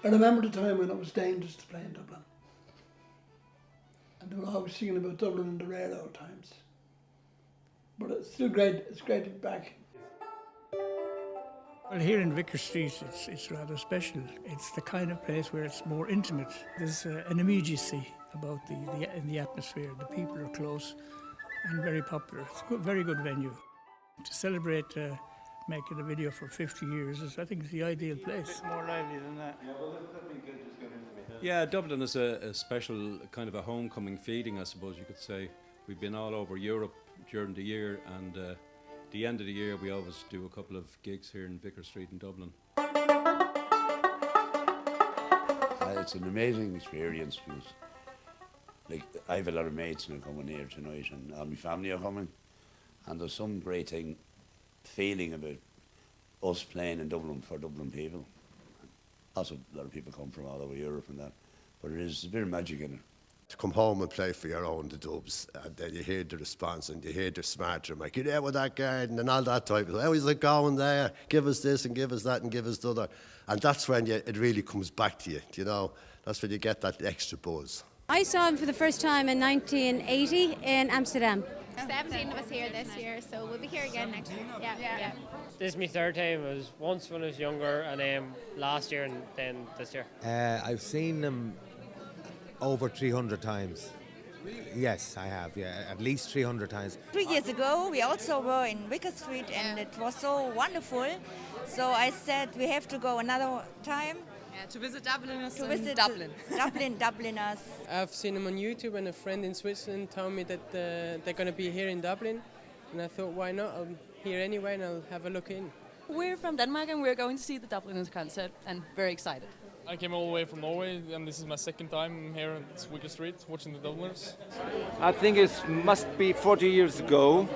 I remember the time when it was dangerous to play in Dublin. And they were always singing about Dublin in the rare old times. But it's still great, it's great to be back. Well, here in Vicar Street, it's rather special. It's the kind of place where it's more intimate. There's an immediacy about in the atmosphere. The people are close and very popular. It's a very good venue. To celebrate making a video for 50 years is, I think, is the ideal place. It's more lively than that. Yeah, Dublin is a special kind of a homecoming feeling, I suppose you could say. We've been all over Europe during the year, and the end of the year we always do a couple of gigs here in Vicar Street in Dublin. It's an amazing experience because, like, I have a lot of mates that are coming here tonight, and all my family are coming, and there's some great feeling about us playing in Dublin for Dublin people. Also, a lot of people come from all over Europe and that, but there's a bit of magic in it. To come home and play for your own, the Dubs, and then you hear the response and you hear the smart like, you're there with that garden and all that type of, how is it going there? Give us this and give us that and give us the other. And that's when it really comes back to you, you know. That's when you get that extra buzz. I saw him for the first time in 1980 in Amsterdam. 17 of us here this year, so we'll be here again next year. Yeah. This is my third time. It was once when I was younger, and last year, and then this year. I've seen them over 300 times. Yes, I have, yeah, at least 300 times. 3 years ago, we also were in Vicar Street, and it was so wonderful. So I said we have to go another time. Yeah, to visit Dubliners in Dublin. Dubliners. I've seen them on YouTube, and a friend in Switzerland told me that they're going to be here in Dublin, and I thought, why not? I'm here anyway, and I'll have a look in. We're from Denmark, and we're going to see the Dubliners concert, and very excited. I came all the way from Norway, and this is my second time here at Vicar Street watching the Dubliners. I think it must be 40 years ago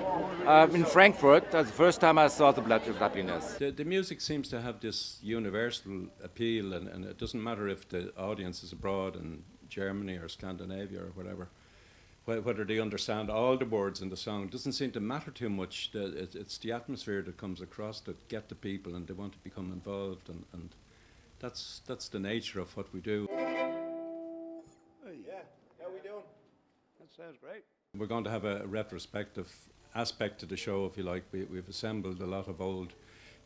in Frankfurt. That's the first time I saw the Dubliners. The music seems to have this universal appeal, and it doesn't matter if the audience is abroad in Germany or Scandinavia or whatever, whether they understand all the words in the song. It doesn't seem to matter too much. It's the atmosphere that comes across that get the people, and they want to become involved, and that's the nature of what we do. Yeah, how we doing? That sounds great. We're going to have a retrospective aspect to the show, if you like. We've assembled a lot of old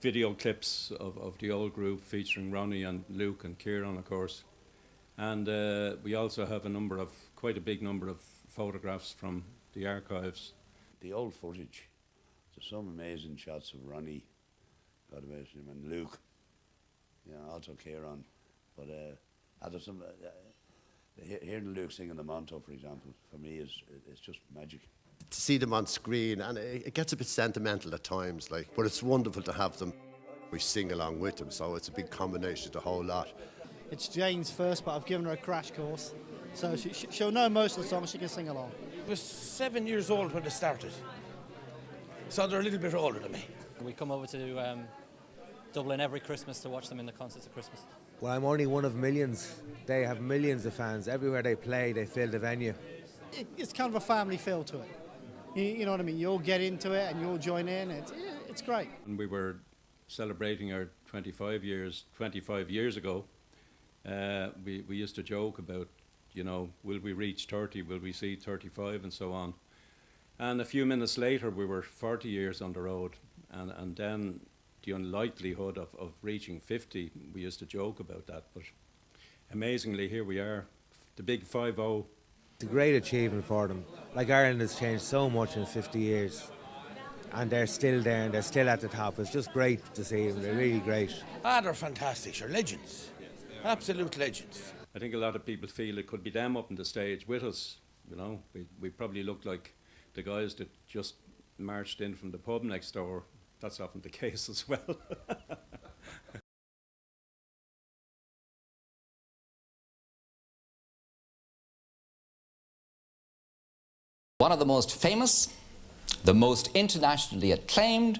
video clips of the old group featuring Ronnie and Luke and Kieran, of course. And we also have quite a big number of photographs from the archives. The old footage, there's some amazing shots of Ronnie, God bless him, and Luke. You know, also Kieran, but there's some hearing Luke singing the Monto, for example, for me it's just magic. To see them on screen, and it gets a bit sentimental at times, but it's wonderful to have them. We sing along with them, so it's a big combination of the whole lot. It's Jane's first, but I've given her a crash course, so she'll know most of the songs. She can sing along. I was 7 years old when they started, so they're a little bit older than me. We come over to Dublin every Christmas to watch them in the concerts at Christmas. Well, I'm only one of millions. They have millions of fans. Everywhere they play, they fill the venue. It's kind of a family feel to it. You know what I mean? You'll get into it and you'll join in. It's great. And we were celebrating our 25 years ago. We used to joke about, will we reach 30? Will we see 35? And so on. And a few minutes later, we were 40 years on the road. And then the unlikelihood of reaching 50, we used to joke about that, but amazingly here we are, the big 5-0. It's a great achievement for them. Like, Ireland has changed so much in 50 years, and they're still there and they're still at the top. It's just great to see them, they're really great. They're fantastic, they're legends, absolute legends. I think a lot of people feel it could be them up on the stage with us, we probably look like the guys that just marched in from the pub next door. That's often the case as well. One of the most famous, the most internationally acclaimed,